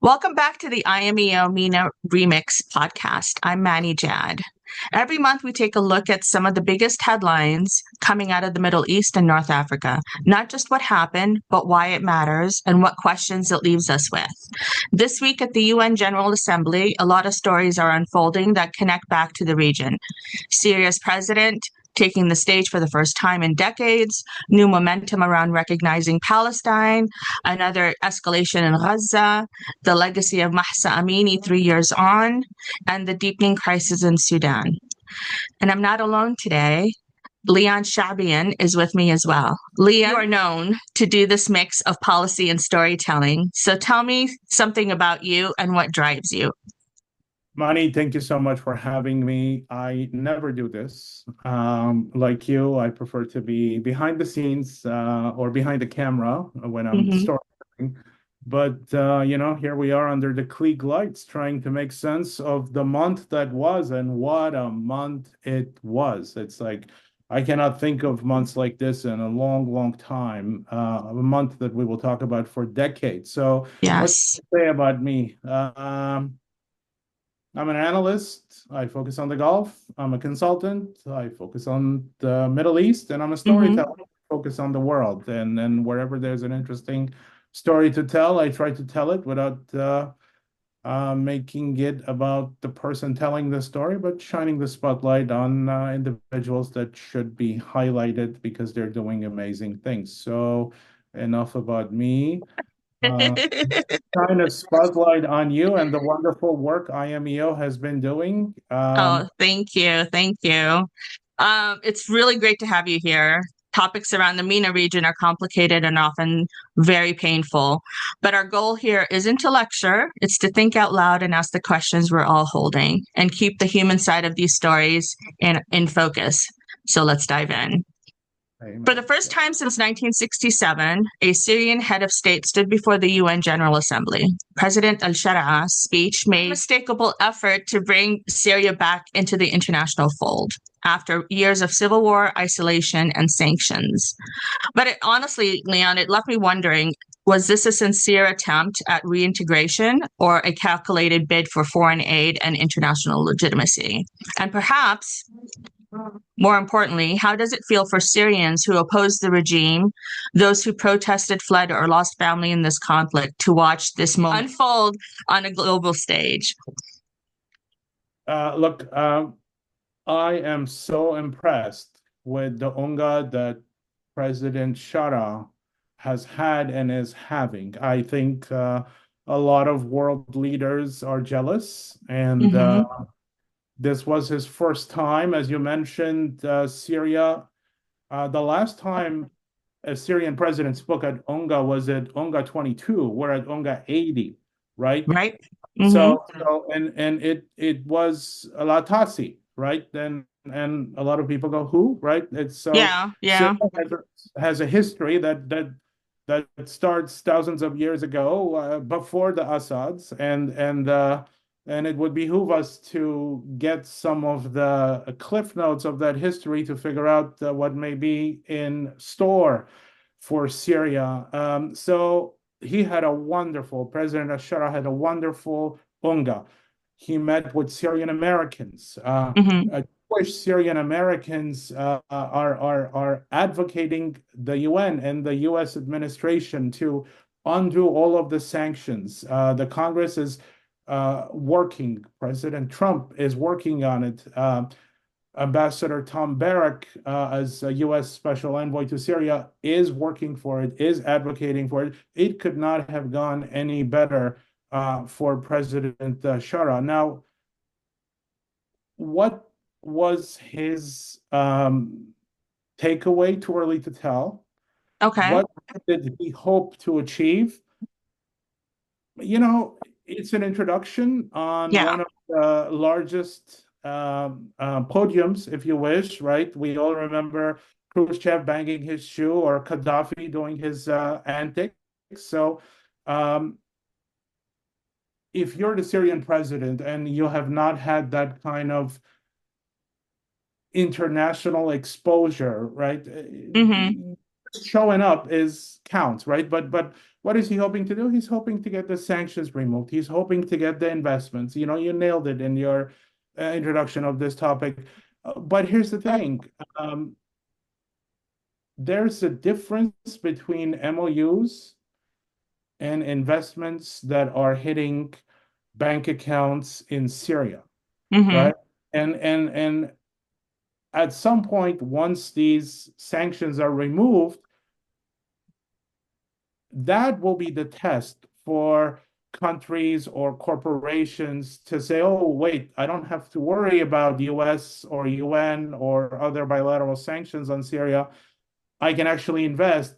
Welcome back to the IMEO MENA Remix podcast. I'm Manny Jad. Every month, we take a look at some of the biggest headlines coming out of the Middle East and North Africa. Not just what happened, but why it matters and what questions it leaves us with. This week at the UN General Assembly, a lot of stories are unfolding that connect back to the region. Syria's president taking the stage for the first time in decades, new momentum around recognizing Palestine, another escalation in Gaza, the legacy of Mahsa Amini 3 years on, and the deepening crisis in Sudan. And I'm not alone today. Leon Shahabian is with me as well. Leon, you are known to do this mix of policy and storytelling. So tell me something about you and what drives you. Mani, thank you so much for having me. I never do this. Like you, I prefer to be behind the scenes or behind the camera when I'm Mhm. storytelling. But, here we are under the Klieg lights trying to make sense of the month that was, and what a month it was. It's like I cannot think of months like this in a long, long time, a month that we will talk about for decades. So what Yes. can I say about me? I'm an analyst. I focus on the Gulf. I'm a consultant. I focus on the Middle East, and I'm a Hmm. storyteller. I focus on the world, and then wherever there's an interesting story to tell, I try to tell it without making it about the person telling the story, but shining the spotlight on individuals that should be highlighted because they're doing amazing things. So, enough about me. Uh, Shine a spotlight on you and the wonderful work IMEO has been doing. Oh, thank you. Thank you. It's really great to have you here. Topics around the MENA region are complicated and often very painful. But our goal here isn't to lecture, it's to think out loud and ask the questions we're all holding and keep the human side of these stories in focus. So let's dive in. For the Amen. first time since 1967, a Syrian head of state stood before the UN General Assembly. President al-Shara'a's speech made a unmistakable effort to bring Syria back into the international fold after years of civil war, isolation, and sanctions. But honestly, Leon, it left me wondering, was this a sincere attempt at reintegration or a calculated bid for foreign aid and international legitimacy? And perhaps more importantly, how does it feel for Syrians who oppose the regime, those who protested, fled, or lost family in this conflict, to watch this moment unfold on a global stage? Look, I am so impressed with the UNGA that President Shara has had and is having. I think a lot of world leaders are jealous, and Mm-hmm. this was his first time, as you mentioned, Syria. The last time a Syrian president spoke at UNGA was at UNGA 22. We're at UNGA 80, right? Right? Mm-hmm. So it was Latasi, right? And a lot of people go, who, right? It's so Yeah, Syria yeah. has a history that starts thousands of years ago, before the Assads, and it would behoove us to get some of the cliff notes of that history to figure out what may be in store for Syria. So he had a wonderful, President Ashara had a wonderful UNGA. He met with Syrian Americans. Mm-hmm. Jewish Syrian Americans are advocating the UN and the US administration to undo all of the sanctions. The Congress is working. President Trump is working on it. Ambassador Tom Barrack, as a U.S. Special Envoy to Syria, is working for it, is advocating for it. It could not have gone any better for President Shara. Now, what was his takeaway? Too early to tell. Okay. What did he hope to achieve? It's an introduction on Yeah. one of the largest podiums, if you wish, right? We all remember Khrushchev banging his shoe or Gaddafi doing his antics. So, if you're the Syrian president and you have not had that kind of international exposure, right? Mm-hmm. Showing up is counts, right? But What is he hoping to do? He's hoping to get the sanctions removed. He's hoping to get the investments. You nailed it in your introduction of this topic. But here's the thing. There's a difference between MOUs and investments that are hitting bank accounts in Syria, Mm-hmm. right? And at some point, once these sanctions are removed, that will be the test for countries or corporations to say, oh, wait, I don't have to worry about US or UN or other bilateral sanctions on Syria. I can actually invest.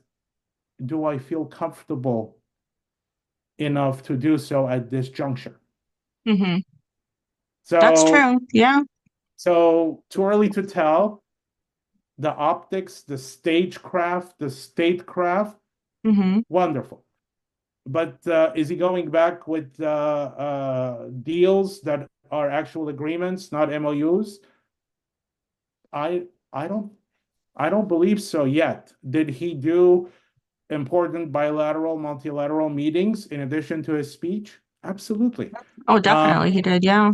Do I feel comfortable enough to do so at this juncture? Mm-hmm. That's So, true. Yeah. so too early to tell. The optics, the stagecraft, the statecraft, Mm-hmm. wonderful. But is he going back with deals that are actual agreements, not MOUs? I I don't I don't believe so yet. Did he do important bilateral, multilateral meetings in addition to his speech? Absolutely. Oh, Uh, definitely he did. Yeah.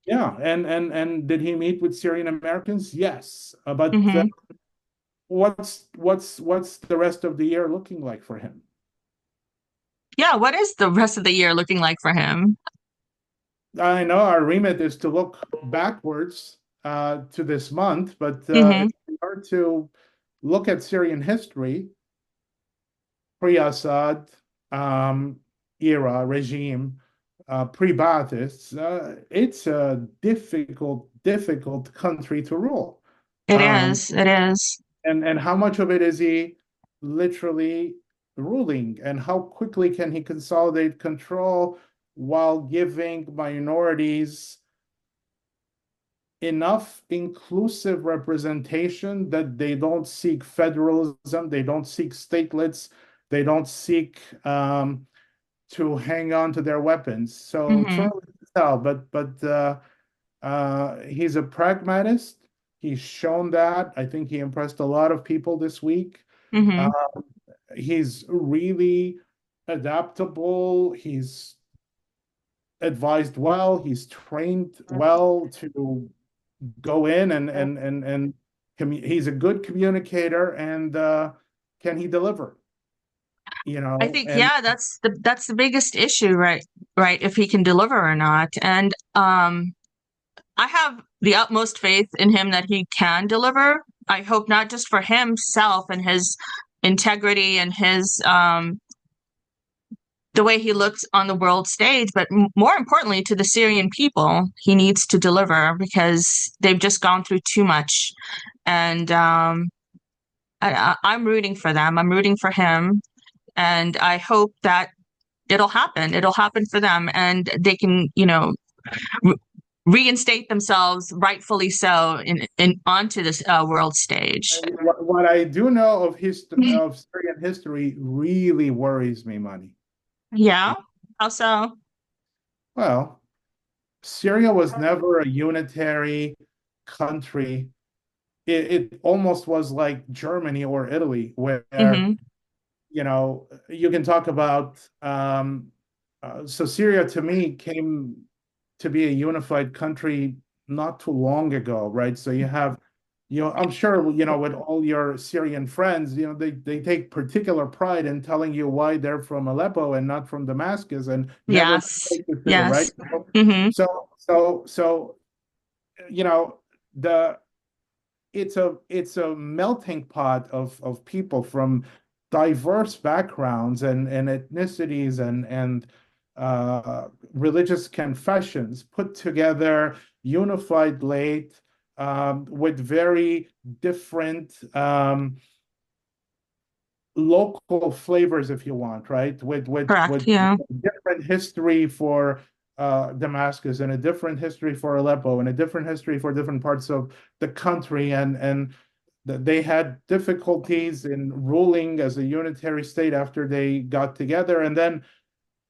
yeah, and did he meet with Syrian Americans? Yes. But Mm-hmm. what's the rest of the year looking like for him? Yeah. What is the rest of the year looking like for him? I know our remit is to look backwards to this month, but Mm-hmm. if we are to look at Syrian history, pre-Assad era regime, pre-Baathists, it's a difficult country to rule. It Um, is. It is. and how much of it is he literally ruling, and how quickly can he consolidate control while giving minorities enough inclusive representation that they don't seek federalism, they don't seek statelets, they don't seek to hang on to their weapons. So too Mm-hmm. early to tell, but he's a pragmatist. He's shown that. I think he impressed a lot of people this week. Uh, Mm-hmm. he's really adaptable. He's advised well. He's trained well to go in and he's a good communicator, and can he deliver? I think, And yeah, that's the biggest issue, right? Right, if he can deliver or not. And I have the utmost faith in him that he can deliver. I hope not just for himself and his integrity and his the way he looks on the world stage, but more importantly to the Syrian people, he needs to deliver because they've just gone through too much. And I'm rooting for them. I'm rooting for him, and I hope that it'll happen. It'll happen for them, and they can, re- reinstate themselves rightfully so in onto this world stage. what I do know of Syrian history really worries me, Money. Yeah. How so? Well, Syria was never a unitary country. It almost was like Germany or Italy, where Mm-hmm. you can talk about. So Syria to me came to be a unified country not too long ago, right? So you have, I'm sure, with all your Syrian friends, they take particular pride in telling you why they're from Aleppo and not from Damascus, and never Yes. mistake the two, right? Yes. Mm-hmm. So you know, the it's a melting pot of people from diverse backgrounds and ethnicities and religious confessions put together, unified late, with very different local flavors, if you want, right? Correct. With Yeah. different history for Damascus, and a different history for Aleppo, and a different history for different parts of the country, and they had difficulties in ruling as a unitary state after they got together, and then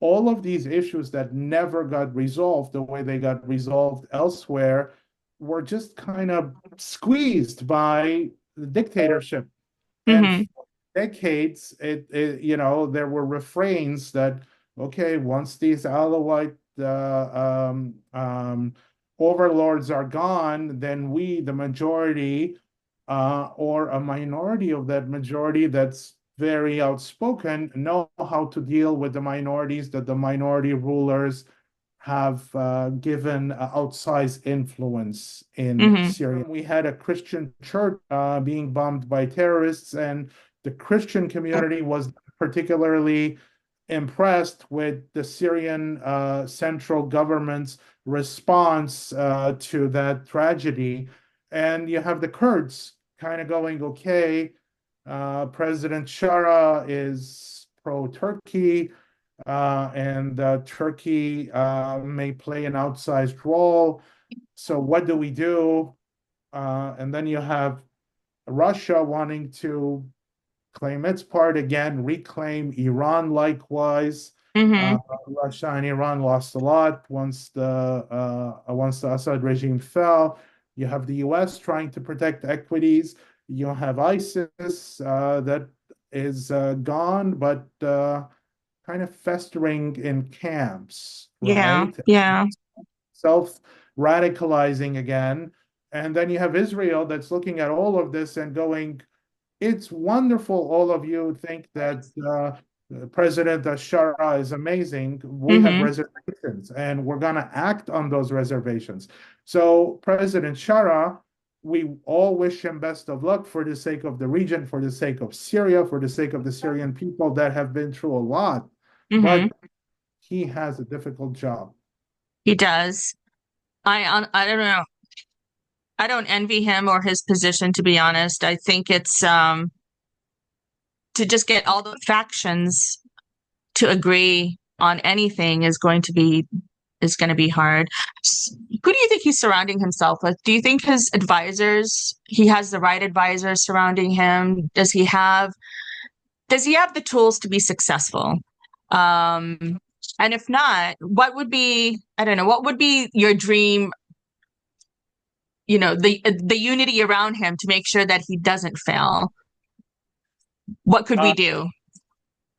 all of these issues that never got resolved the way they got resolved elsewhere were just kind of squeezed by the dictatorship. And Mm-hmm. decades, there were refrains that, okay, once these Alawite overlords are gone, then we, the majority, or a minority of that majority that's very outspoken, know how to deal with the minorities that the minority rulers have given outsized influence in Hmm. Syria. We had a Christian church being bombed by terrorists, and the Christian community was particularly impressed with the Syrian central government's response to that tragedy. And you have the Kurds kind of going, okay, President Shara is pro-Turkey, and Turkey may play an outsized role. So what do we do? And then you have Russia wanting to claim its part again, reclaim Iran likewise. Hmm. Russia and Iran lost a lot once the Assad regime fell. You have the U.S. trying to protect equities. You have ISIS that is gone, but kind of festering in camps, Yeah, right? yeah. Self-radicalizing again. And then you have Israel that's looking at all of this and going, it's wonderful. All of you think that President Shara is amazing. We have Hmm. reservations, and we're going to act on those reservations. So, President Shara, we all wish him best of luck for the sake of the region, for the sake of Syria, for the sake of the Syrian people that have been through a lot. Hmm. But he has a difficult job. He does. I don't know. I don't envy him or his position, to be honest. I think it's to just get all the factions to agree on anything is going to be hard. Who do you think he's surrounding himself with? Do you think he has the right advisors surrounding him? Does he have the tools to be successful? Um, and if not, I don't know, what would be your dream, the unity around him to make sure that he doesn't fail? What could we Uh, do?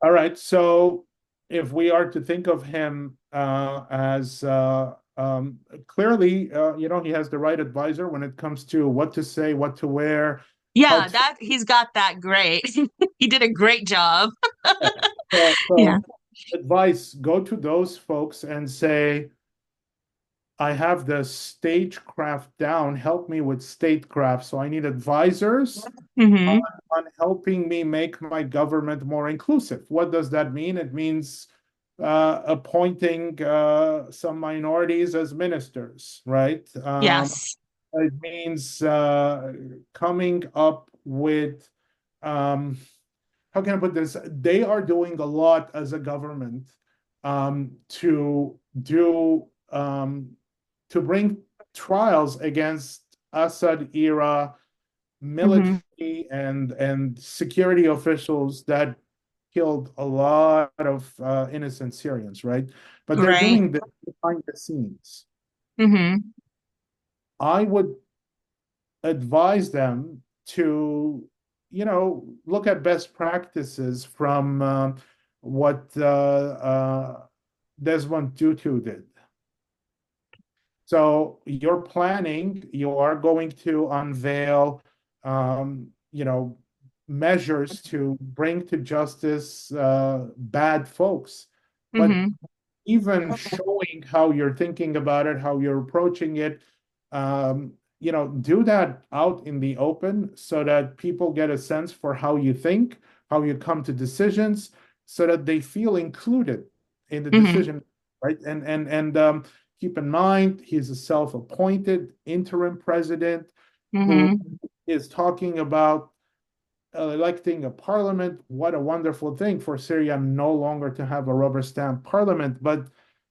all right. So, if we are to think of him as clearly, he has the right advisor when it comes to what to say, what to wear, how Yeah, to. that he's got that great. He did a great job. So, Yeah. advice, go to those folks and say, I have the stagecraft down. Help me with statecraft. So I need advisors on, Hmm. helping me make my government more inclusive. What does that mean? It means appointing some minorities as ministers, right? Yes. It means coming up with, um, how can I put this? They are doing a lot as a government to do to bring trials against Assad era Hmm. military and security officials that killed a lot of innocent Syrians, right? But they're Right. doing this behind the scenes. Hmm. I would advise them to, look at best practices from what Desmond Tutu did. So you're planning, you are going to unveil, measures to bring to justice bad folks. But Hmm. even showing how you're thinking about it, how you're approaching it, do that out in the open so that people get a sense for how you think, how you come to decisions, so that they feel included in the Hmm. decision, right? And keep in mind, he's a self-appointed interim president who Hmm. is talking about electing a parliament. What a wonderful thing for Syria no longer to have a rubber stamp parliament. But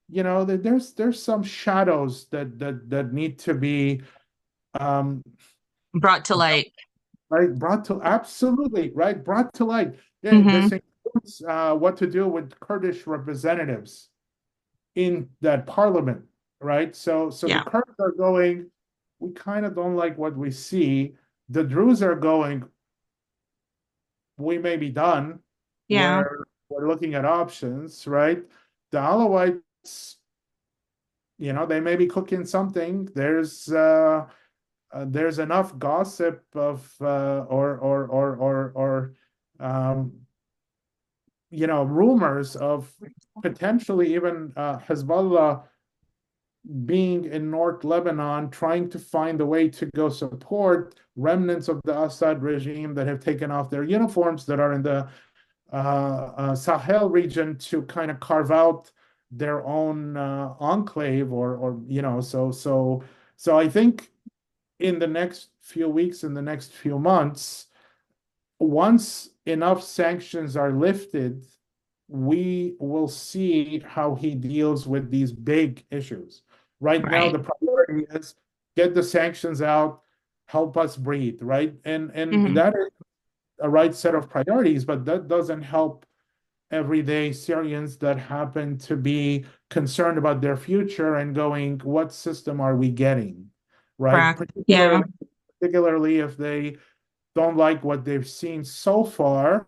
there's some shadows that need to be um, Brought to light. right, brought to absolutely right, brought to light. Yeah, Hmm. this includes what to do with Kurdish representatives in that parliament, right? So the Yeah. Kurds are going, we kind of don't like what we see. The Druze are going, we may be done. Yeah. We're looking at options, right? The Alawites, they may be cooking something. There's enough gossip of or rumors of potentially even Hezbollah being in North Lebanon, trying to find a way to go support remnants of the Assad regime that have taken off their uniforms, that are in the Sahel region, to kind of carve out their own enclave, so I think in the next few weeks, in the next few months, once enough sanctions are lifted, we will see how he deals with these big issues. Right now, Right. the priority is get the sanctions out, help us breathe, right? And Hmm. that is a right set of priorities, but that doesn't help everyday Syrians that happen to be concerned about their future and going, what system are we getting, right? Correct. Yeah. Particularly if they don't like what they've seen so far.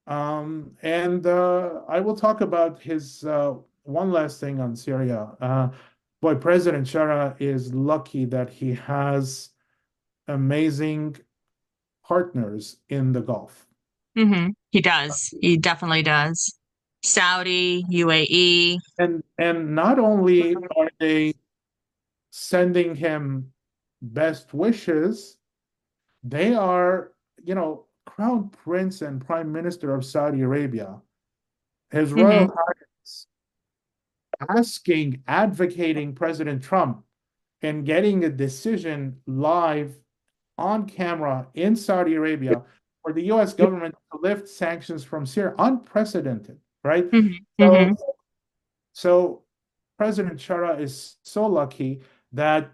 And I will talk about his one last thing on Syria. Boy, President Shara is lucky that he has amazing partners in the Gulf. He does. He definitely does. Saudi, UAE. And not only are they sending him best wishes, they are, Crown Prince and Prime Minister of Saudi Arabia, His Hmm. Royal Highness, advocating President Trump and getting a decision live on camera in Saudi Arabia for the US government to lift sanctions from Syria. Unprecedented, right? Hmm. So, Hmm. so President Shara is so lucky that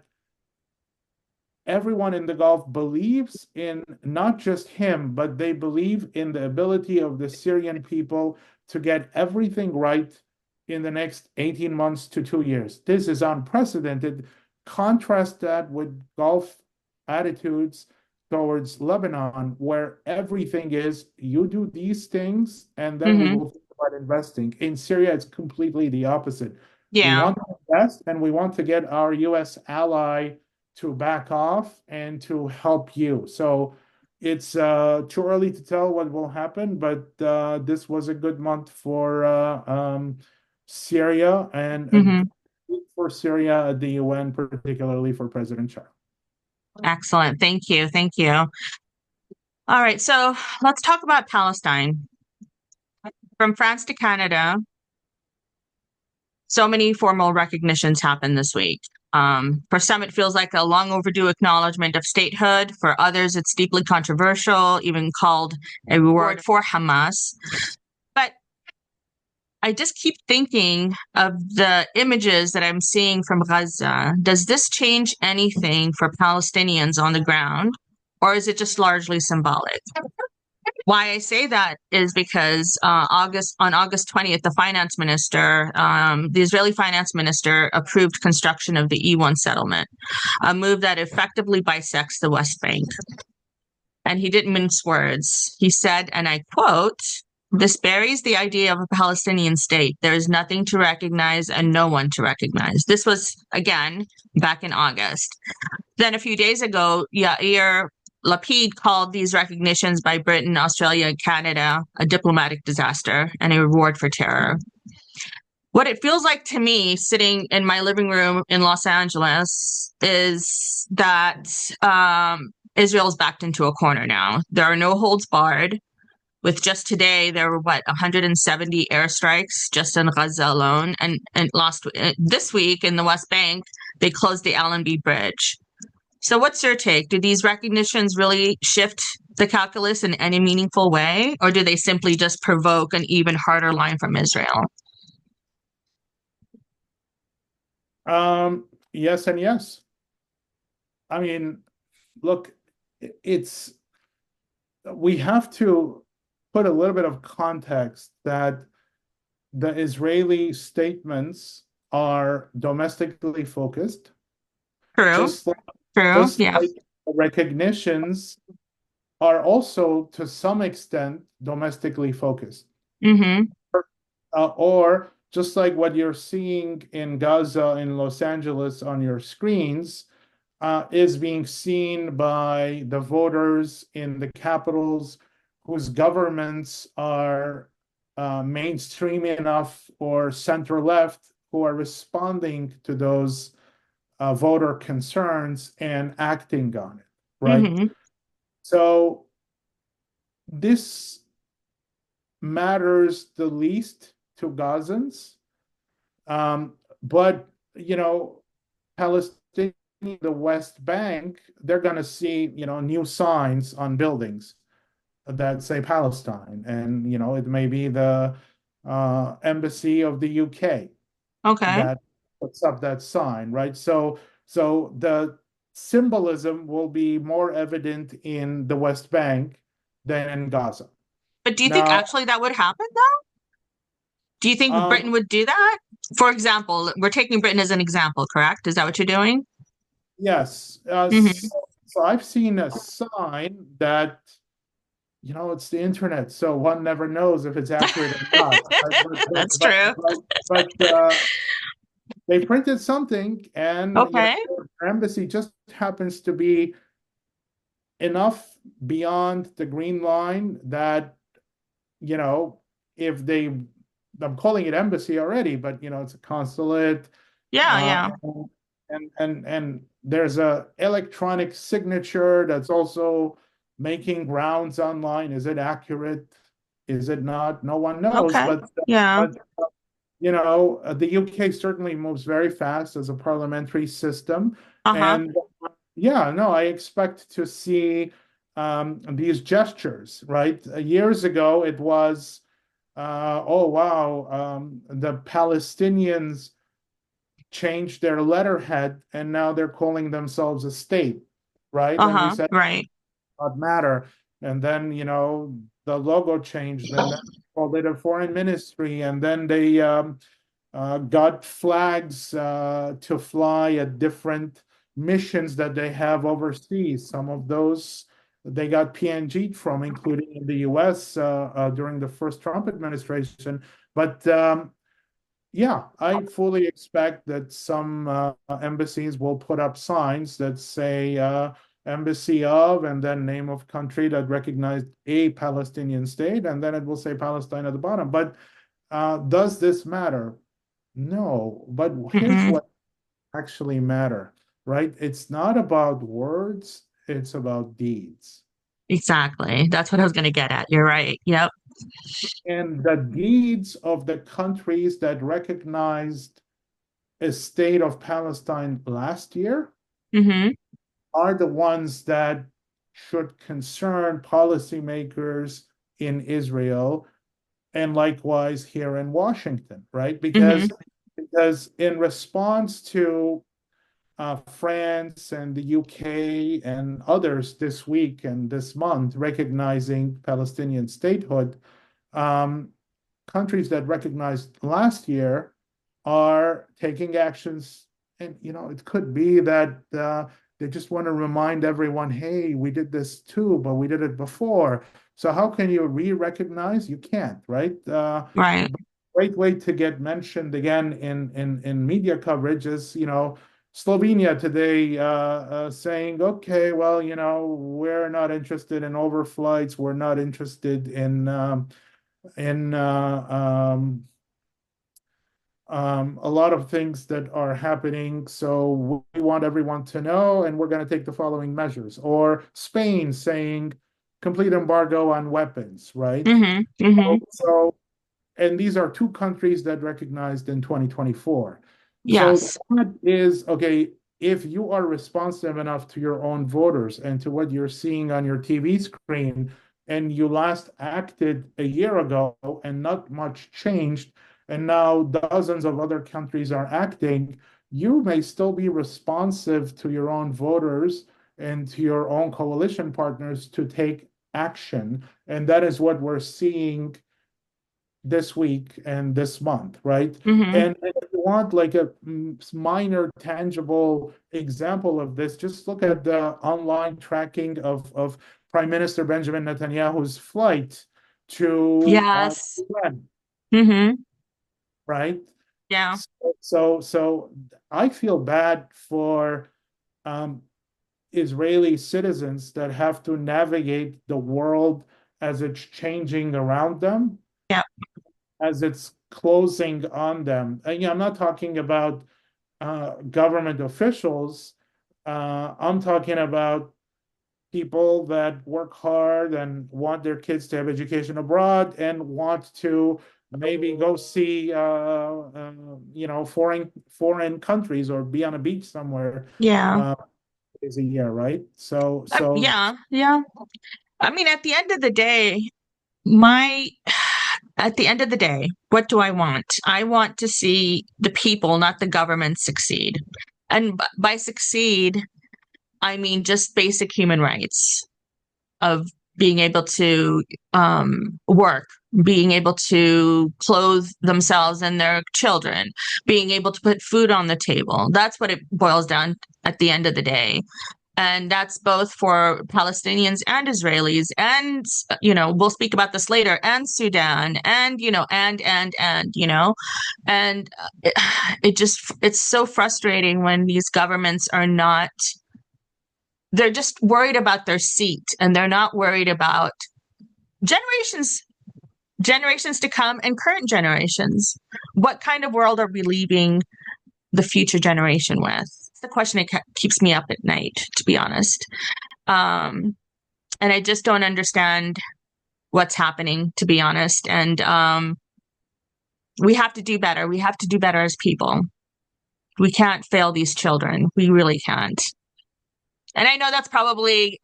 everyone in the Gulf believes in not just him, but they believe in the ability of the Syrian people to get everything right in the next 18 months to 2 years. This is unprecedented. Contrast that with Gulf attitudes towards Lebanon, where everything is you do these things and then we Hmm. will think about investing. In Syria, it's completely the opposite. We Yeah. want to invest and we want to get our US ally to back off and to help you. So it's too early to tell what will happen, but this was a good month for Syria, and a Hmm. good week for Syria at the UN, particularly for President Shah. Excellent. Thank you. Thank you. All right. So let's talk about Palestine. From France to Canada, so many formal recognitions happened this week. For some, it feels like a long overdue acknowledgement of statehood. For others, it's deeply controversial, even called a reward for Hamas. But I just keep thinking of the images that I'm seeing from Gaza. Does this change anything for Palestinians on the ground, or is it just largely symbolic? Why I say that is because on August 20th, the Israeli finance minister approved construction of the E1 settlement, a move that effectively bisects the West Bank. And he didn't mince words. He said, and I quote, "This buries the idea of a Palestinian state. There is nothing to recognize and no one to recognize." This was, again, back in August. Then a few days ago, Yair Lapid called these recognitions by Britain, Australia, and Canada a diplomatic disaster and a reward for terror. What it feels like to me, sitting in my living room in Los Angeles, is that Israel's backed into a corner now. There are no holds barred. With just today, there were 170 airstrikes just in Gaza alone, and this week in the West Bank, they closed the Allenby Bridge. So, what's your take? Do these recognitions really shift the calculus in any meaningful way, or do they simply just provoke an even harder line from Israel? Yes and yes. I mean, look, it's we have to put a little bit of context that the Israeli statements are domestically focused, True, just like true, just yeah. like recognitions are also to some extent domestically focused. Mm-hmm. Or just like what you're seeing in Gaza, in Los Angeles on your screens, is being seen by the voters in the capitals whose governments are mainstream enough or center left, who are responding to those voter concerns and acting on it, right? Mm-hmm. So this matters the least to Gazans. But, Palestinian, the West Bank, they're going to see, new signs on buildings that say Palestine. And, it may be the embassy of the UK Okay. that puts up that sign, right? So the symbolism will be more evident in the West Bank than in Gaza. But do you think Now, actually that would happen though? Do you think um, Britain would do that? For example, we're taking Britain as an example, correct? Is that what you're doing? yes, Mm-hmm. so I've seen a sign that, it's the internet, so one never knows if it's accurate or not. That's true. But they printed something, and Okay. our embassy just happens to be enough beyond the green line that, you know, if they, I'm calling it embassy already, but it's a consulate, Yeah, uh, yeah. and there's a electronic signature that's also making rounds online. Is it accurate? Is it not? No one knows. Okay. Yeah. But the UK certainly moves very fast as a parliamentary system, Uh-huh. and yeah, no, I expect to see these gestures. Right, years ago it was, oh wow, the Palestinians changed their letterhead and now they're calling themselves a state, right? And we Uh-huh. said Right. not matter. And then, the logo changed, and then called it a foreign ministry, and then they got flags to fly at different missions that they have overseas. Some of those they got PNG'd from, including in the US during the first Trump administration. But yeah, I fully expect that some embassies will put up signs that say embassy of, and then name of country that recognized a Palestinian state, and then it will say Palestine at the bottom. But does this matter? No. But here's Mm-hmm. what actually matter, right? It's not about words, it's about deeds. Exactly. That's what I was going to get at. You're right. Yep. And the deeds of the countries that recognized a state of Palestine last year Mm-hmm. are the ones that should concern policymakers in Israel and likewise here in Washington, right? Mm-hmm. Because in response to France and the UK and others this week and this month recognizing Palestinian statehood, um, countries that recognized last year are taking actions. And, it could be that they just want to remind everyone, hey, we did this too, but we did it before. So how can you re-recognize? You can't, right? Right. Great way to get mentioned again in media coverage is, Slovenia today saying, okay, well, we're not interested in overflights. We're not interested in a lot of things that are happening. So we want everyone to know, and we're going to take the following measures. Or Spain saying complete embargo on weapons, right? Mm-hmm. Mm-hmm. And these are two countries that recognized in 2024. So Yes. that is okay. If you are responsive enough to your own voters and to what you're seeing on your TV screen, and you last acted a year ago and not much changed, and now dozens of other countries are acting, you may still be responsive to your own voters and to your own coalition partners to take action. And that is what we're seeing this week and this month, right? Mm-hmm. And if you want like a minor tangible example of this, just look at the online tracking of Prime Minister Benjamin Netanyahu's flight to Yes. UN, Mm-hmm. right? Yeah. So I feel bad for um, Israeli citizens that have to navigate the world as it's changing around them, Yeah. as it's closing on them. And, I'm not talking about government officials. I'm talking about people that work hard and want their kids to have education abroad and want to maybe go see foreign countries or be on a beach somewhere Yeah. is a year, right? So Yeah. Yeah. I mean, at the end of the day, my at the end of the day, what do I want? I want to see the people, not the government, succeed. And by succeed, I mean just basic human rights of being able to work, being able to clothe themselves and their children, being able to put food on the table. That's what it boils down at the end of the day. And that's both for Palestinians and Israelis, and we'll speak about this later, and Sudan, and and it's so frustrating when these governments are not, they're just worried about their seat, and they're not worried about generations to come and current generations. What kind of world are we leaving the future generation with? It's the question that keeps me up at night, to be honest. And I just don't understand what's happening, to be honest. And we have to do better. We have to do better as people. We can't fail these children. We really can't. And I know that's probably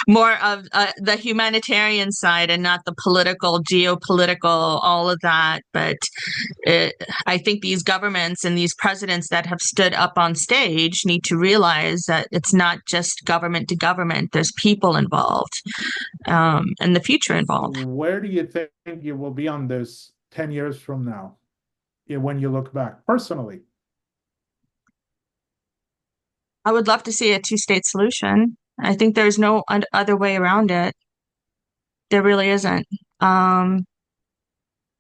more of the humanitarian side and not the political, geopolitical, all of that. But it, I think these governments and these presidents that have stood up on stage need to realize that it's not just government to government. There's people involved, and the future involved. where do you think you will be on this 10 years from now, when you look back personally? I would love to see a two-state solution. I think there's no other way around it. There really isn't. Um,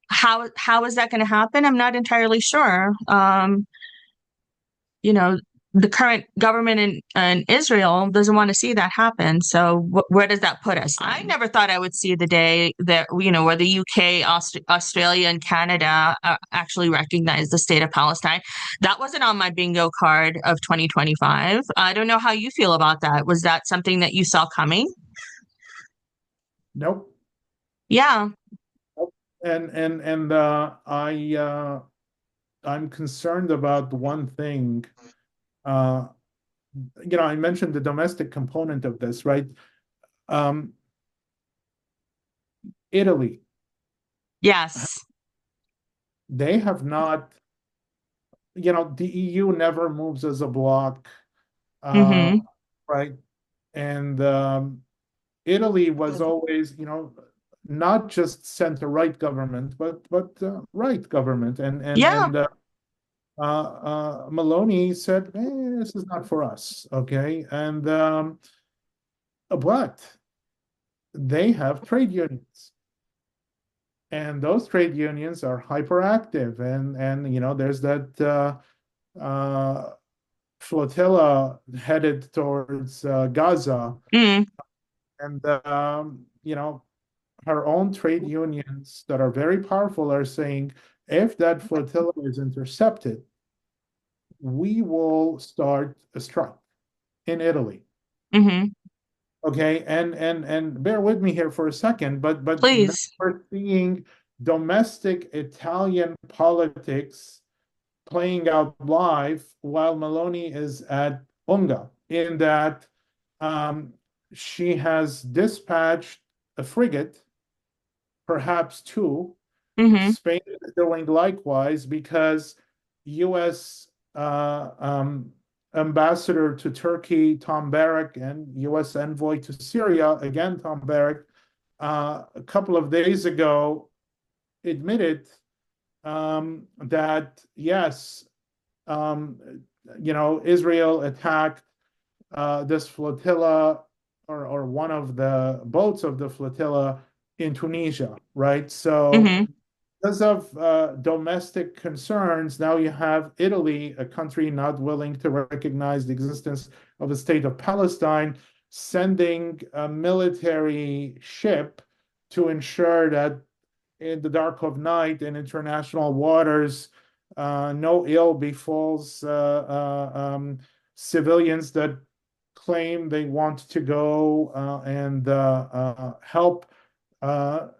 how is that going to happen? I'm not entirely sure. You know, the current government in Israel doesn't want to see that happen. So where does that put us? I never thought I would see the day that, where the UK, Australia, and Canada actually recognize the state of Palestine. That wasn't on my bingo card of 2025. I don't know how you feel about that. Was that something that you saw coming? Nope. Yeah. And I'm concerned about one thing. I mentioned the domestic component of this, right? Italy, Yes. they have not, the EU never moves as a bloc, Mm-hmm. right? And Italy was always, not just center-right government, but right government, Yeah. Maloney said, this is not for us, okay? And but they have trade unions, and those trade unions are hyperactive, and there's that flotilla headed towards Gaza, Mm. and her own trade unions that are very powerful are saying, if that flotilla is intercepted, we will start a strike in Italy. Mm-hmm. Okay, and bear with me here for a second, but now Please. we're seeing domestic Italian politics playing out live while Maloney is at UNGA, in that she has dispatched a frigate, perhaps two. Mm-hmm. Spain is doing likewise, because U.S. Ambassador to Turkey, Tom Barrack, and U.S. envoy to Syria, again, Tom Barrack, a couple of days ago admitted that, yes, Israel attacked this flotilla or one of the boats of the flotilla in Tunisia, right? So Mm-hmm. because of domestic concerns, now you have Italy, a country not willing to recognize the existence of a state of Palestine, sending a military ship to ensure that in the dark of night in international waters, no ill befalls civilians that claim they want to go and help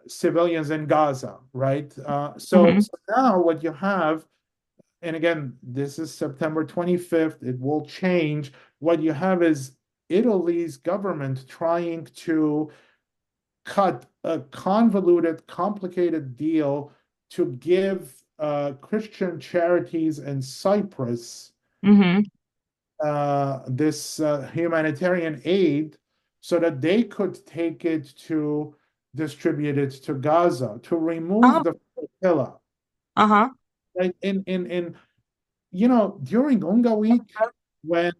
civilians in Gaza, right? So, Mm-hmm. so now what you have, and again, this is September 25th, it will change. What you have is Italy's government trying to cut a convoluted, complicated deal to give Christian charities in Cyprus Mm-hmm. this humanitarian aid so that they could take it to distribute it to Gaza to remove Oh, the flotilla. uh-huh. Right? During Unga Week, when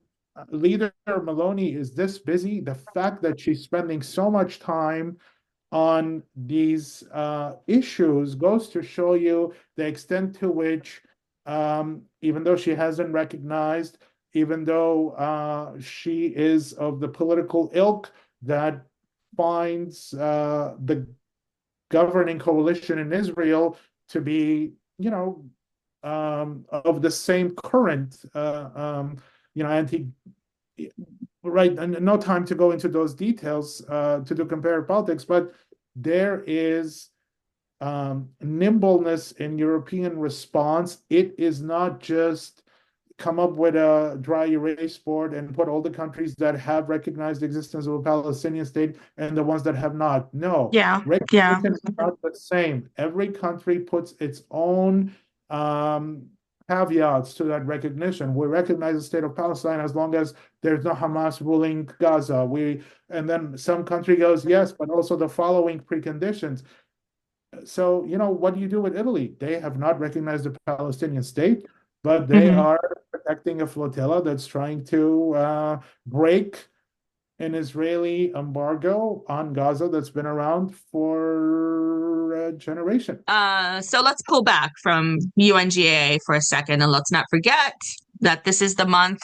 leader Maloney is this busy, the fact that she's spending so much time on these issues goes to show you the extent to which, even though she hasn't recognized, even though she is of the political ilk that finds the governing coalition in Israel to be, of the same current, anti right, and no time to go into those details to do comparative politics, but there is nimbleness in European response. It is not just come up with a dry erase board and put all the countries that have recognized the existence of a Palestinian state and the ones that have not. No, Yeah, yeah, recognition is not the same. Every country puts its own um, caveats to that recognition. We recognize the state of Palestine as long as there's no Hamas ruling Gaza. And then some country goes, yes, but also the following preconditions. So, what do you do with Italy? They have not recognized the Palestinian state, but they mm-hmm. are protecting a flotilla that's trying to break an Israeli embargo on Gaza that's been around for a generation. So let's pull back from UNGA for a second, and let's not forget that this is the month.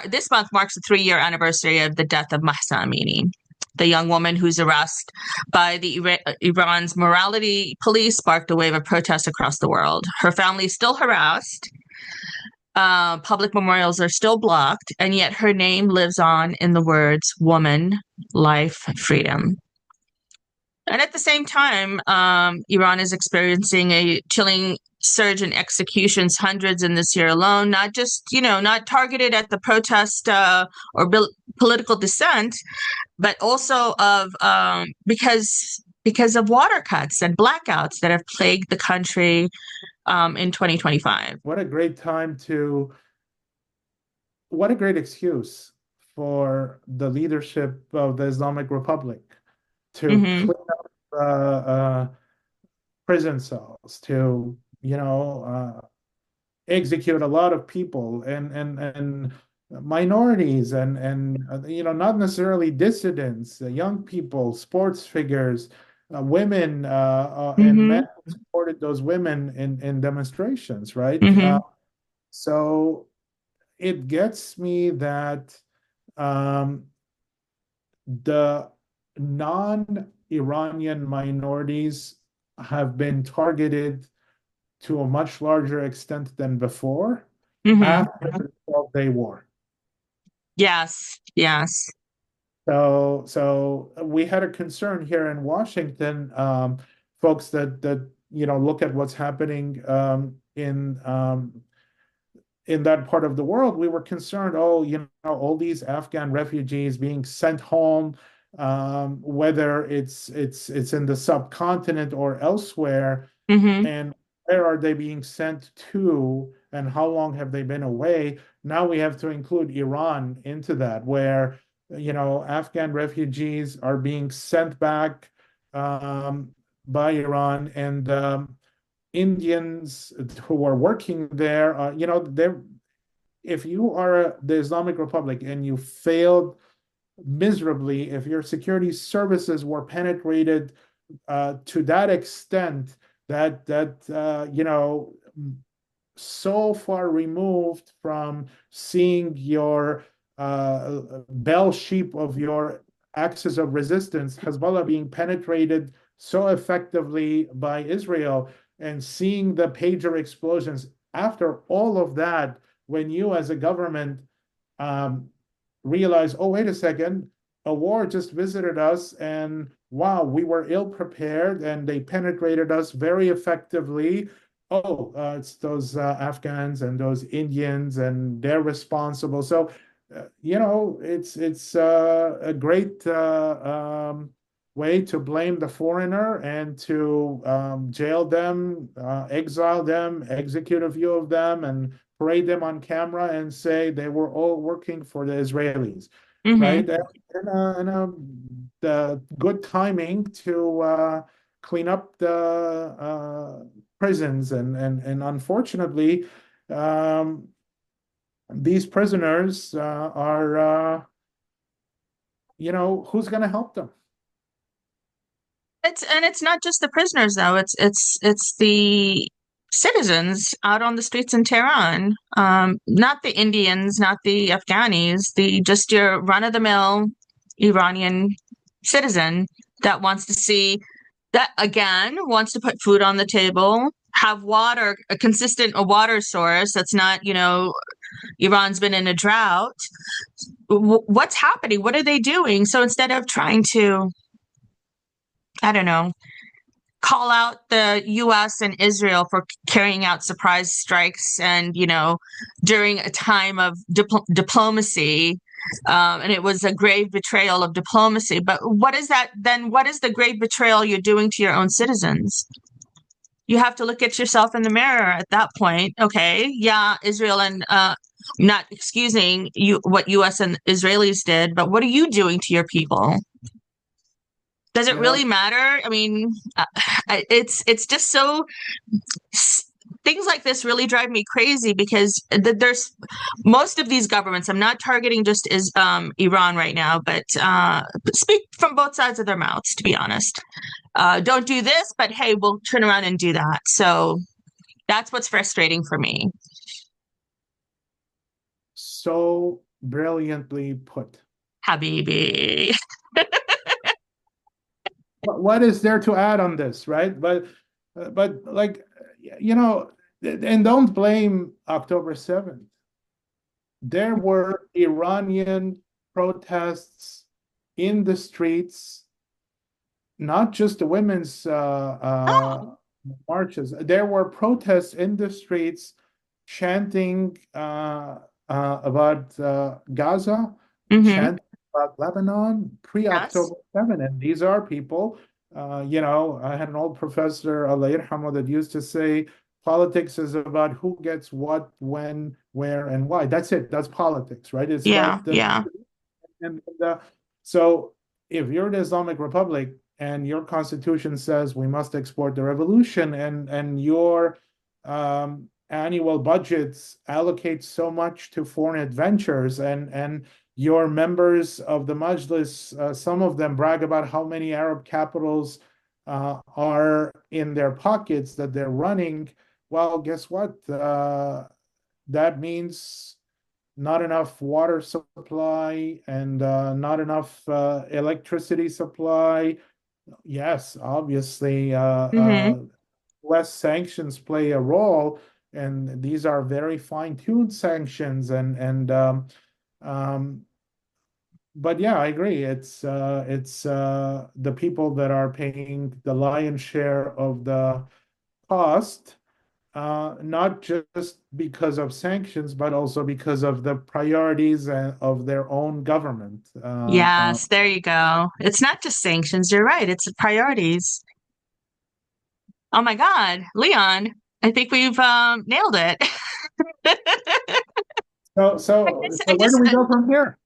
This month marks the 3-year anniversary of the death of Mahsa Amini, the young woman whose arrest by the Iran's morality police sparked a wave of protests across the world. Her family is still harassed. Public memorials are still blocked, and yet her name lives on in the words woman, life, freedom. And at the same time, Iran is experiencing a chilling surge in executions, hundreds in this year alone, not just, not targeted at the protest or political dissent, but also of because of water cuts and blackouts that have plagued the country in 2025. What a great excuse for the leadership of the Islamic Republic to Mm-hmm. clean up prison cells, to execute a lot of people and minorities and not necessarily dissidents, young people, sports figures, women and men Mm-hmm. who supported those women in demonstrations, right? Mm-hmm. So it gets me that um, the non-Iranian minorities have been targeted to a much larger extent than before Mm-hmm. after the 12-day war. Yes, yes. So we had a concern here in Washington, folks that look at what's happening in that part of the world. We were concerned, all these Afghan refugees being sent home, whether it's in the subcontinent or elsewhere, Mm-hmm. and where are they being sent to, and how long have they been away? Now we have to include Iran into that, where Afghan refugees are being sent back by Iran, and Indians who are working there, if you are the Islamic Republic and you failed miserably if your security services were penetrated to that extent that you know, so far removed from seeing your bell sheep of your axis of resistance, Hezbollah being penetrated so effectively by Israel, and seeing the pager explosions after all of that, when you as a government um, realize, oh, wait a second, a war just visited us, and wow, we were ill prepared, and they penetrated us very effectively. Oh, it's those Afghans and those Indians, and they're responsible. So, you know, it's a great way to blame the foreigner and to jail them, exile them, execute a few of them, and parade them on camera and say they were all working for the Israelis, Mm-hmm. right? The good timing to clean up the prisons, and unfortunately, um, these prisoners are you know, who's going to help them? It's not just the prisoners though. It's the citizens out on the streets in Tehran. Not the Indians, not the Afghanis, the just your run-of-the-mill Iranian citizen that wants to see that again, wants to put food on the table, have water, a consistent a water source that's not, Iran's been in a drought. What's happening? What are they doing? So instead of trying to, I don't know, call out the US and Israel for carrying out surprise strikes and, during a time of diplomacy. And it was a grave betrayal of diplomacy. But what is that then? What is the grave betrayal you're doing to your own citizens? You have to look at yourself in the mirror at that point. Okay, yeah, Israel and not excusing you what US and Israelis did, but what are you doing to your people? Does it You know, really matter? I mean, it's just so things like this really drive me crazy because there's most of these governments. I'm not targeting just is Iran right now, but speak from both sides of their mouths. To be honest, don't do this, but hey, we'll turn around and do that. So that's what's frustrating for me. so brilliantly put. Habibi. What is there to add on this, right? But like, you know, and don't blame October 7th. There were Iranian protests in the streets, not just the women's Oh. marches. There were protests in the streets chanting about Gaza, Mm-hmm. chanting about Lebanon Yes. pre-October 7. And these are people, you know, I had an old professor, Allah yarhamu, that used to say, politics is about who gets what, when, where, and why. That's it. That's politics, right? It's Yeah. about the Yeah. and so if you're the Islamic Republic and your constitution says we must export the revolution, and your annual budgets allocate so much to foreign adventures, and your members of the Majlis, some of them brag about how many Arab capitals are in their pockets that they're running. Well, guess what? That means not enough water supply, and not enough electricity supply. Yes, obviously, Mm-hmm. less sanctions play a role, and these are very fine-tuned sanctions. Um, but yeah, I agree. It's the people that are paying the lion's share of the cost, not just because of sanctions, but also because of the priorities of their own government. Yes, there you go. It's not just sanctions. You're right. It's the priorities. Oh my God, Leon, I think we've nailed it. so, I so, just, I so where do just, we go from here?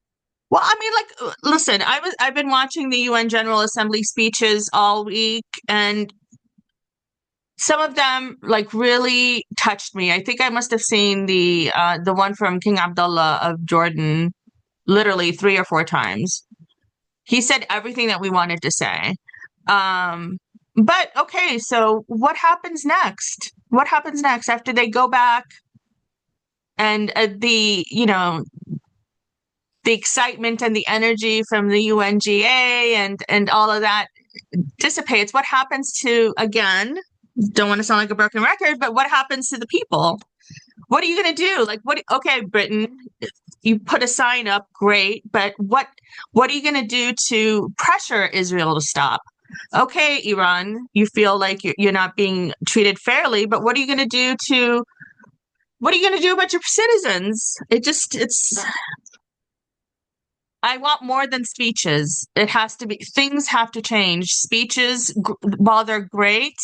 well, I mean, like, listen, I've been watching the UN General Assembly speeches all week, and some of them like really touched me. I think I must have seen the one from King Abdullah of Jordan literally 3 or 4 times. He said everything that we wanted to say. Um, but okay, so what happens next? What happens next after they go back and the excitement and the energy from the UNGA and all of that dissipates? What happens to, again, don't want to sound like a broken record, but what happens to the people? What are you going to do? Like, okay, Britain, you put a sign up, great, but what are you going to do to pressure Israel to stop? Okay, Iran, you feel like you're not being treated fairly, but what are you going to do about your citizens? It's I want more than speeches. It has to be, things have to change. Speeches, while they're great,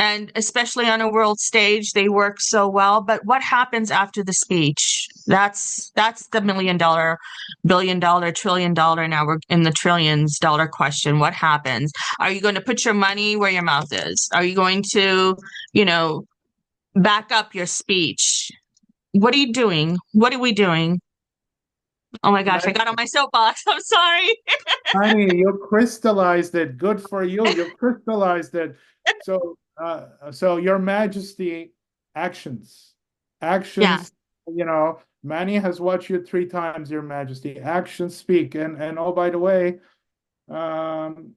and especially on a world stage, they work so well. But what happens after the speech? That's the $1 million, $1 billion, $1 trillion. Now we're in the trillions dollar question. What happens? Are you going to put your money where your mouth is? Are you going to, you know, back up your speech? What are you doing? What are we doing? Oh my gosh, I got on my soapbox. I'm sorry. Honey, you crystallized it. Good for you. You crystallized it. So Your Majesty, actions, Yeah, actions. Manny has watched you 3 times, Your Majesty. Actions speak. And oh, by the way, um,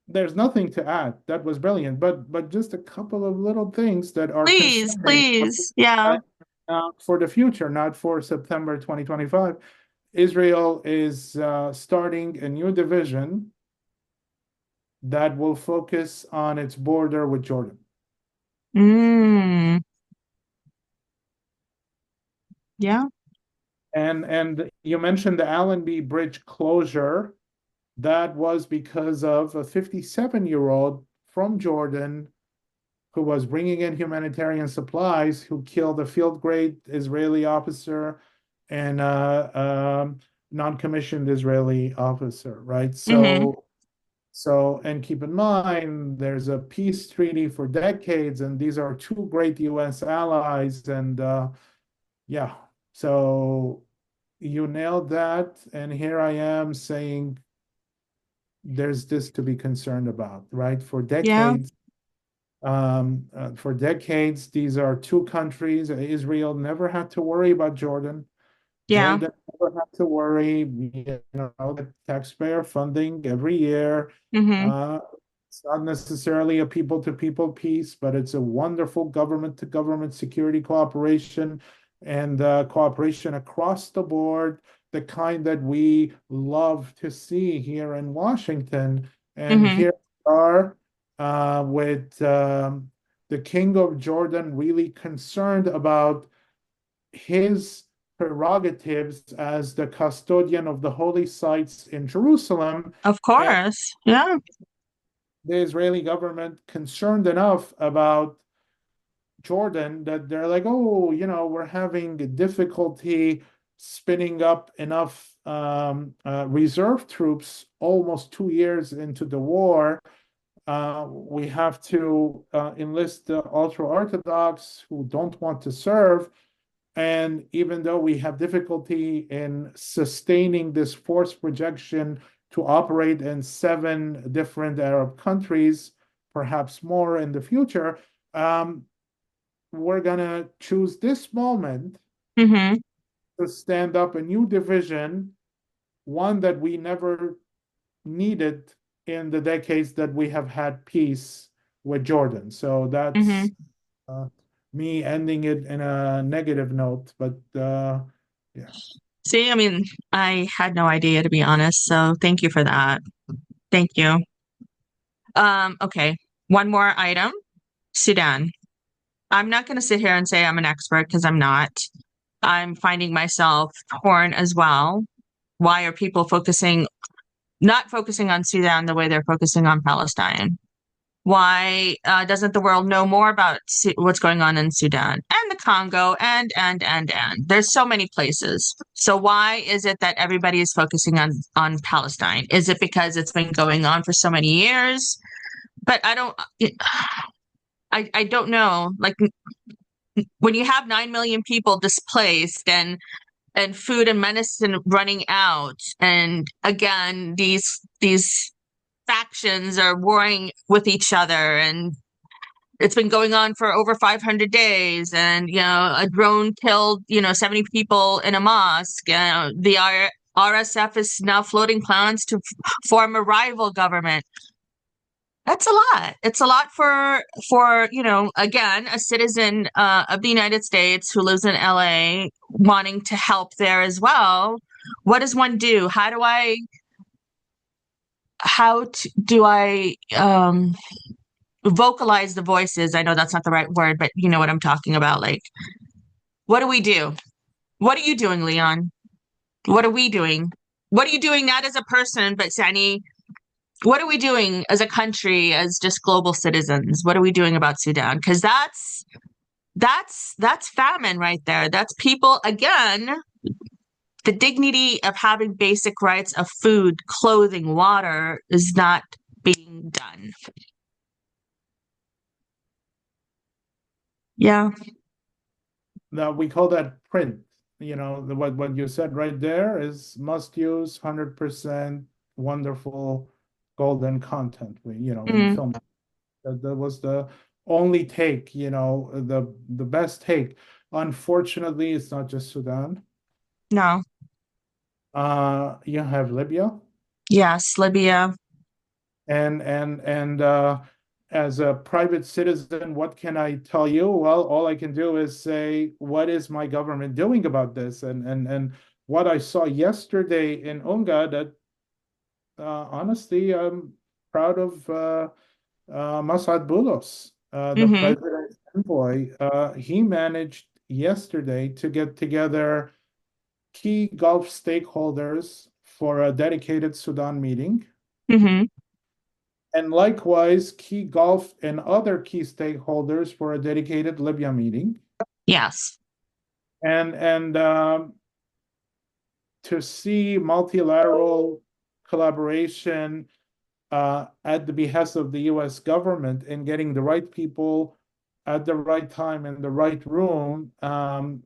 there's nothing to add. That was brilliant. But just a couple of little things that are please, concerning please. Yeah, for the future, not for September 2025. Israel is starting a new division that will focus on its border with Jordan. mm, yeah, And you mentioned the Allenby Bridge closure. That was because of a 57-year-old from Jordan who was bringing in humanitarian supplies, who killed a field-grade Israeli officer and a non-commissioned Israeli officer, right? mm-hmm, And keep in mind, there's a peace treaty for decades, and these are 2 great US allies. And yeah, so you nailed that. And here I am saying there's this to be concerned about, right? yeah, For decades, these are 2 countries. Israel never had to worry about Jordan. yeah, Jordan never had to worry, the taxpayer funding every year. mm-hmm, Uh, it's not necessarily a people-to-people peace, but it's a wonderful government-to-government security cooperation and cooperation across the board, the kind that we love to see here in Washington. And mm-hmm, here we are with the King of Jordan really concerned about his prerogatives as the custodian of the holy sites in Jerusalem, of and course. Yeah, the Israeli government concerned enough about Jordan that they're like, oh, we're having difficulty spinning up enough reserve troops almost 2 years into the war. We have to enlist the ultra-Orthodox who don't want to serve. And even though we have difficulty in sustaining this force projection to operate in 7 different Arab countries, perhaps more in the future, we're going to choose this moment mm-hmm, to stand up a new division, one that we never needed in the decades that we have had peace with Jordan. So mm-hmm. that's me ending it in a negative note, but yeah. See, I mean, I had no idea, to be honest, so thank you for that. Thank you. Okay, one more item. Sudan. I'm not going to sit here and say I'm an expert because I'm not. I'm finding myself torn as well. Why are people not focusing on Sudan the way they're focusing on Palestine? Why doesn't the world know more about what's going on in Sudan and the Congo and? There's so many places. So why is it that everybody is focusing on Palestine? Is it because it's been going on for so many years? But I don't know. Like when you have 9 million people displaced and and food and medicine running out. And again, these factions are warring with each other, and it's been going on for over 500 days. And, a drone killed, 70 people in a mosque. The RSF is now floating plans to form a rival government. That's a lot. It's a lot for, again, a citizen of the United States who lives in LA wanting to help there as well. What does one do? How do I vocalize the voices? I know that's not the right word, but you know what I'm talking about. Like, what do we do? What are you doing, Leon? What are we doing? What are you doing, not as a person, but Sani, what are we doing as a country, as just global citizens? What are we doing about Sudan? Because that's famine right there. That's people, again, the dignity of having basic rights of food, clothing, water is not being done. Yeah. Now we call that print. What you said right there is must use 100% wonderful golden content. In film, that was the only take, the best take. Unfortunately, it's not just Sudan. No. You have Libya. Yes, Libya. And as a private citizen, what can I tell you? Well, all I can do is say, what is my government doing about this? And what I saw yesterday in Unga, that honestly, I'm proud of Masad Boulos, the president's envoy. He managed yesterday to get together key Gulf stakeholders for a dedicated Sudan meeting. And likewise, key Gulf and other key stakeholders for a dedicated Libya meeting. Yes. And to see multilateral collaboration at the behest of the U.S. government and getting the right people at the right time in the right room. And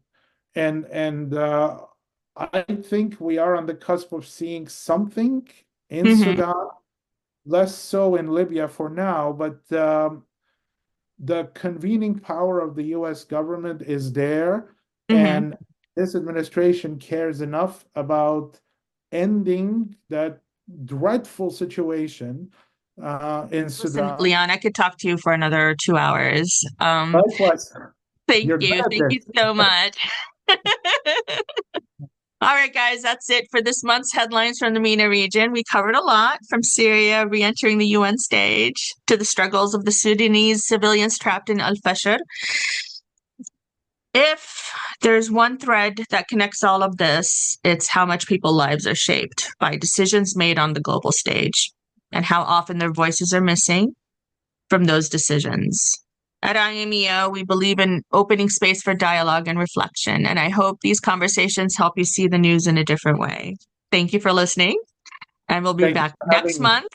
I think we are on the cusp of seeing something in Sudan. Less so in Libya for now, but the convening power of the U.S. government is there, and this administration cares enough about ending that dreadful situation in Sudan. Listen, Leon, I could talk to you for another 2 hours. Likewise. Thank you so much. All right, guys, that's it for this month's headlines from the MENA region. We covered a lot, from Syria re-entering the UN stage to the struggles of the Sudanese civilians trapped in Al-Fasher. If there's one thread that connects all of this, it's how much people's lives are shaped by decisions made on the global stage and how often their voices are missing from those decisions. At IMEO, we believe in opening space for dialogue and reflection, and I hope these conversations help you see the news in a different way. Thank you for listening, and we'll be back next month